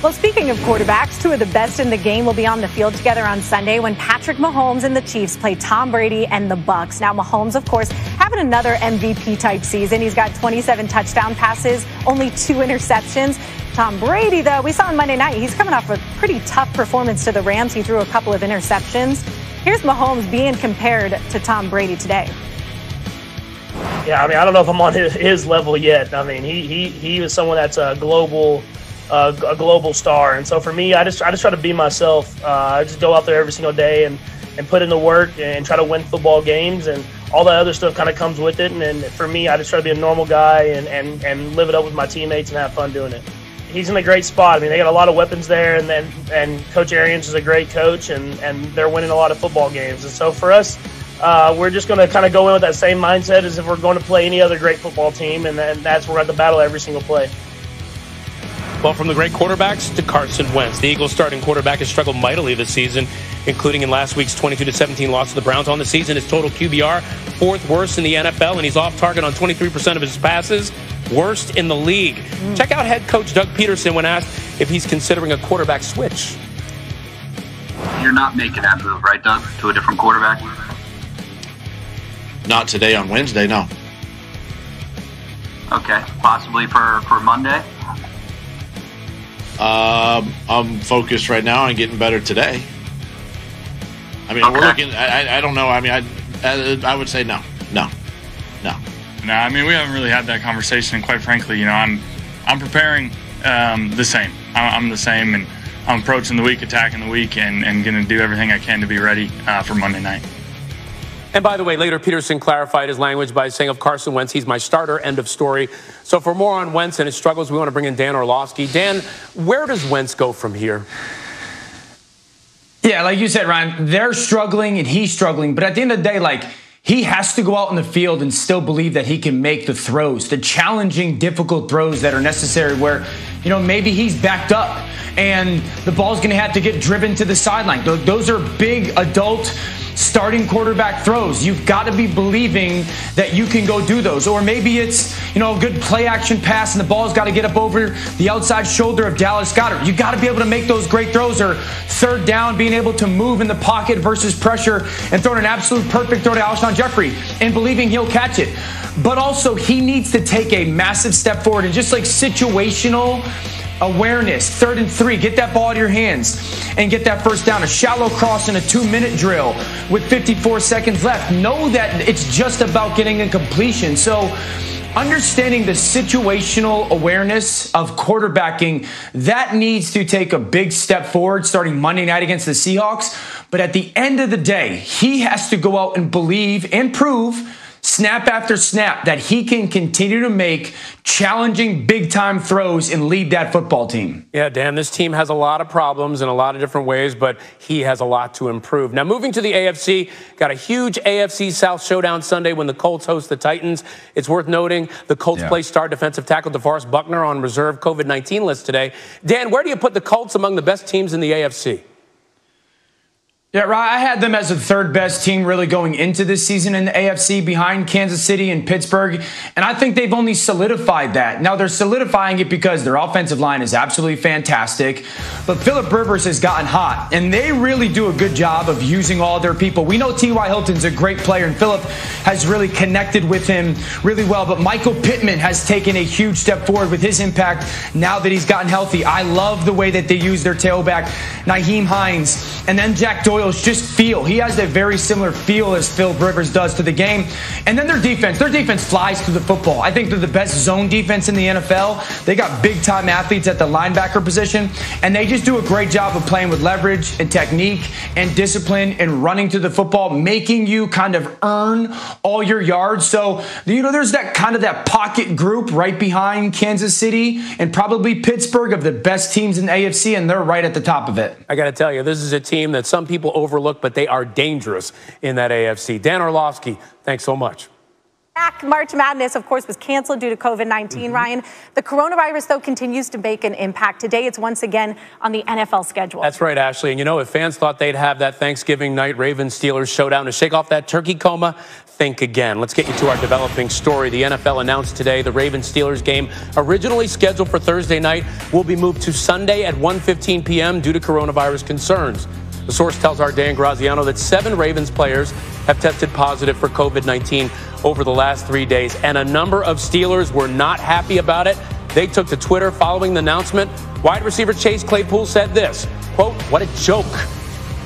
Well, speaking of quarterbacks, two of the best in the game will be on the field together on Sunday when Patrick Mahomes and the Chiefs play Tom Brady and the Bucs. Now, Mahomes, of course, having another MVP-type season. He's got 27 touchdown passes, only 2 interceptions. Tom Brady, though, we saw on Monday night, he's coming off a pretty tough performance to the Rams. He threw a couple of interceptions. Here's Mahomes being compared to Tom Brady today. Yeah, I mean, I don't know if I'm on his level yet. I mean, he is someone that's a global star, and so for me, I just try to be myself. I just go out there every single day and put in the work and try to win football games, and all that other stuff kind of comes with it. And for me, I just try to be a normal guy and live it up with my teammates and have fun doing it. He's in a great spot. I mean, they got a lot of weapons there, and Coach Arians is a great coach, and they're winning a lot of football games. And so for us, we're just going to kind of go in with that same mindset as if we're going to play any other great football team, and that's where we're at the battle every single play. Well, from the great quarterbacks to Carson Wentz, the Eagles' starting quarterback has struggled mightily this season, including in last week's 22-17 loss to the Browns. On the season, his total QBR, 4th worst in the NFL, and he's off target on 23% of his passes, worst in the league. Check out head coach Doug Peterson when asked if he's considering a quarterback switch. You're not making that move, right, Doug, to a different quarterback? Not today on Wednesday, no. Okay, possibly for Monday? I'm focused right now on getting better today. I mean, okay. We're looking. I don't know. I mean, I would say no. No. I mean, we haven't really had that conversation. And quite frankly, you know, I'm preparing the same. I'm the same, and I'm approaching the week, attacking the week, and going to do everything I can to be ready for Monday night. And by the way, later Peterson clarified his language by saying of Carson Wentz, he's my starter, end of story. So for more on Wentz and his struggles, we want to bring in Dan Orlovsky. Dan, where does Wentz go from here? Yeah, like you said, Ryan, they're struggling and he's struggling. But at the end of the day, like, he has to go out in the field and still believe that he can make the throws, the challenging, difficult throws that are necessary where, you know, maybe he's backed up and the ball's going to have to get driven to the sideline. Those are big adult starting quarterback throws. You've got to be believing that you can go do those. Or maybe it's, you know, a good play action pass and the ball's got to get up over the outside shoulder of Dallas Goedert. You got to be able to make those great throws, or third down, being able to move in the pocket versus pressure and throwing an absolute perfect throw to Alshon Jeffrey and believing he'll catch it. But also he needs to take a massive step forward and just like situational awareness, 3rd and 3, get that ball out of your hands and get that first down. A shallow cross in a 2-minute drill with 54 seconds left. Know that it's just about getting a completion. So understanding the situational awareness of quarterbacking, that needs to take a big step forward starting Monday night against the Seahawks. But at the end of the day, he has to go out and believe and prove snap after snap that he can continue to make challenging big-time throws and lead that football team. Yeah, Dan, this team has a lot of problems in a lot of different ways, but he has a lot to improve. Now, moving to the AFC, got a huge AFC South showdown Sunday when the Colts host the Titans. It's worth noting the Colts play star defensive tackle DeForest Buckner on reserve COVID-19 list today. Dan, where do you put the Colts among the best teams in the AFC? Yeah, Ryan, I had them as the 3rd best team really going into this season in the AFC behind Kansas City and Pittsburgh. And I think they've only solidified that. Now, they're solidifying it because their offensive line is absolutely fantastic. But Phillip Rivers has gotten hot, and they really do a good job of using all their people. We know T.Y. Hilton's a great player, and Phillip has really connected with him really well. But Michael Pittman has taken a huge step forward with his impact now that he's gotten healthy. I love the way that they use their tailback, Nyheim Hines, and then Jack Doyle. Just feel. He has a very similar feel as Phil Rivers does to the game. And then their defense flies through the football. I think they're the best zone defense in the NFL. They got big-time athletes at the linebacker position, and they just do a great job of playing with leverage and technique and discipline and running to the football, making you kind of earn all your yards. So, you know, there's that kind of that pocket group right behind Kansas City and probably Pittsburgh of the best teams in the AFC, and they're right at the top of it. I got to tell you, this is a team that some people overlook, but they are dangerous in that AFC. Dan Orlovsky, thanks so much. March Madness, of course, was canceled due to COVID-19, Ryan. The coronavirus, though, continues to make an impact. Today, it's once again on the NFL schedule. That's right, Ashley. And, you know, if fans thought they'd have that Thanksgiving night Ravens-Steelers showdown to shake off that turkey coma, think again. Let's get you to our developing story. The NFL announced today the Ravens-Steelers game, originally scheduled for Thursday night, will be moved to Sunday at 1:15 p.m. due to coronavirus concerns. The source tells our Dan Graziano that 7 Ravens players have tested positive for COVID-19 over the last 3 days, and a number of Steelers were not happy about it. They took to Twitter following the announcement. Wide receiver Chase Claypool said this, quote, "What a joke."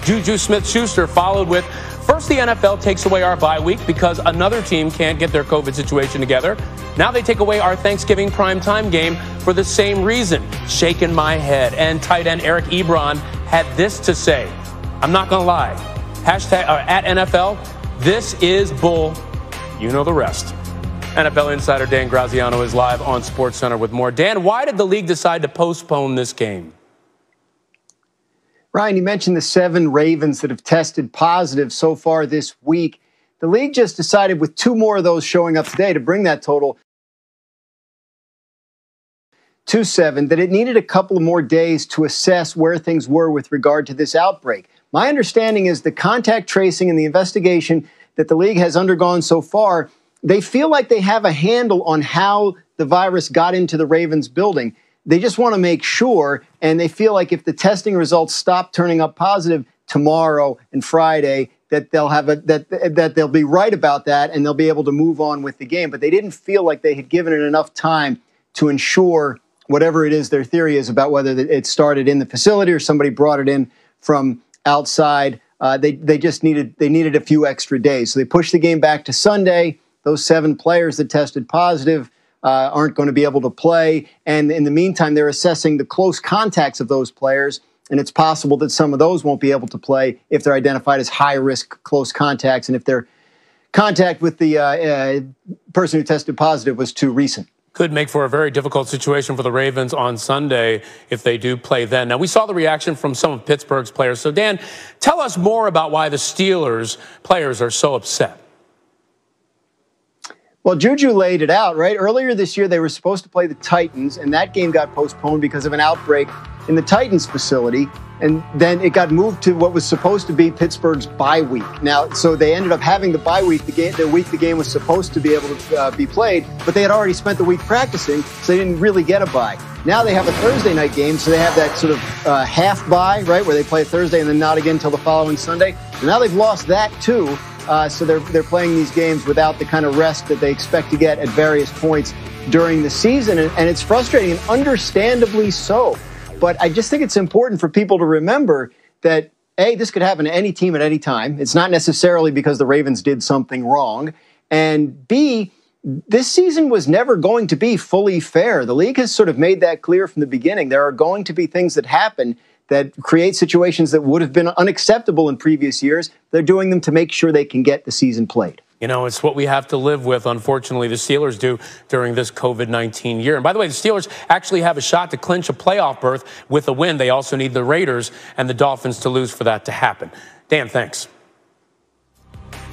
Juju Smith-Schuster followed with, "First, the NFL takes away our bye week because another team can't get their COVID situation together. Now they take away our Thanksgiving primetime game for the same reason. Shaking my head." And tight end Eric Ebron had this to say, "I'm not going to lie. Hashtag at NFL, this is bull. You know the rest." NFL insider Dan Graziano is live on SportsCenter with more. Dan, why did the league decide to postpone this game? Ryan, you mentioned the 7 Ravens that have tested positive so far this week. The league just decided, with 2 more of those showing up today, to bring that total to 7, that it needed a couple of more days to assess where things were with regard to this outbreak. My understanding is the contact tracing and the investigation that the league has undergone so far, they feel like they have a handle on how the virus got into the Ravens building. They just want to make sure, and they feel like if the testing results stop turning up positive tomorrow and Friday, that they'll have that they'll be right about that and they'll be able to move on with the game. But they didn't feel like they had given it enough time to ensure whatever it is their theory is about whether it started in the facility or somebody brought it in from outside. They just needed a few extra days. So they pushed the game back to Sunday. Those 7 players that tested positive aren't going to be able to play. And in the meantime, they're assessing the close contacts of those players. And it's possible that some of those won't be able to play if they're identified as high-risk close contacts and if their contact with the person who tested positive was too recent. Could make for a very difficult situation for the Ravens on Sunday if they do play then. Now, we saw the reaction from some of Pittsburgh's players. So, Dan, tell us more about why the Steelers players are so upset. Well, Juju laid it out, right? Earlier this year, they were supposed to play the Titans, and that game got postponed because of an outbreak in the Titans facility. And then it got moved to what was supposed to be Pittsburgh's bye week. Now, so they ended up having the bye week, the week the game was supposed to be able to be played, but they had already spent the week practicing, so they didn't really get a bye. Now they have a Thursday night game, so they have that sort of half bye, right, where they play Thursday and then not again until the following Sunday. So now they've lost that too. So they're playing these games without the kind of rest that they expect to get at various points during the season. And it's frustrating, and understandably so. But I just think it's important for people to remember that, A, this could happen to any team at any time. It's not necessarily because the Ravens did something wrong. And B, this season was never going to be fully fair. The league has sort of made that clear from the beginning. There are going to be things that happen that create situations that would have been unacceptable in previous years. They're doing them to make sure they can get the season played. You know, it's what we have to live with, unfortunately, the Steelers do during this COVID-19 year. And by the way, the Steelers actually have a shot to clinch a playoff berth with a win. They also need the Raiders and the Dolphins to lose for that to happen. Dan, thanks.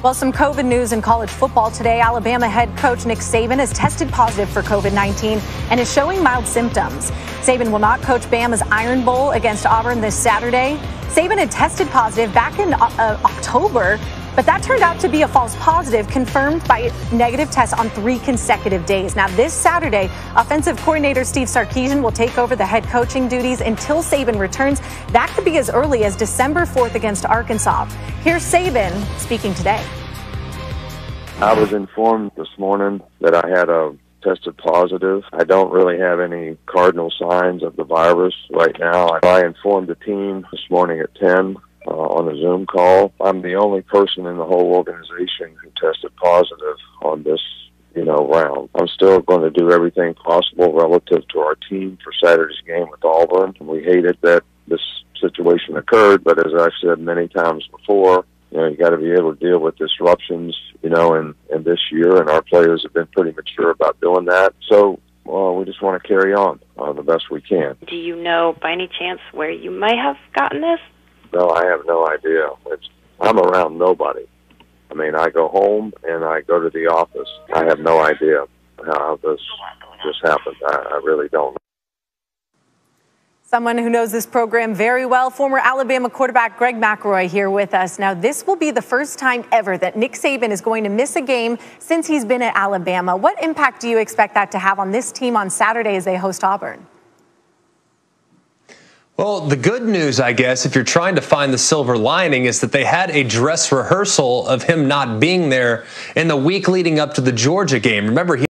Well, some COVID news in college football today. Alabama head coach Nick Saban has tested positive for COVID-19 and is showing mild symptoms. Saban will not coach Bama's Iron Bowl against Auburn this Saturday. Saban had tested positive back in October, but that turned out to be a false positive, confirmed by negative tests on 3 consecutive days. Now, this Saturday, offensive coordinator Steve Sarkisian will take over the head coaching duties until Saban returns. That could be as early as December 4th against Arkansas. Here's Saban speaking today. I was informed this morning that I had tested positive. I don't really have any cardinal signs of the virus right now. I informed the team this morning at 10 on a Zoom call. I'm the only person in the whole organization who tested positive on this, round. I'm still going to do everything possible relative to our team for Saturday's game with Auburn. We hated that this situation occurred, but as I've said many times before, you got to be able to deal with disruptions, in this year, and our players have been pretty mature about doing that. So we just want to carry on the best we can. Do you know by any chance where you might have gotten this? No, I have no idea. I'm around nobody. I mean, I go home and I go to the office. I have no idea how this happened. I really don't know. Someone who knows this program very well, former Alabama quarterback Greg McElroy here with us. Now, this will be the first time ever that Nick Saban is going to miss a game since he's been at Alabama. What impact do you expect that to have on this team on Saturday as they host Auburn? Well, the good news, I guess, if you're trying to find the silver lining, is that they had a dress rehearsal of him not being there in the week leading up to the Georgia game. Remember, he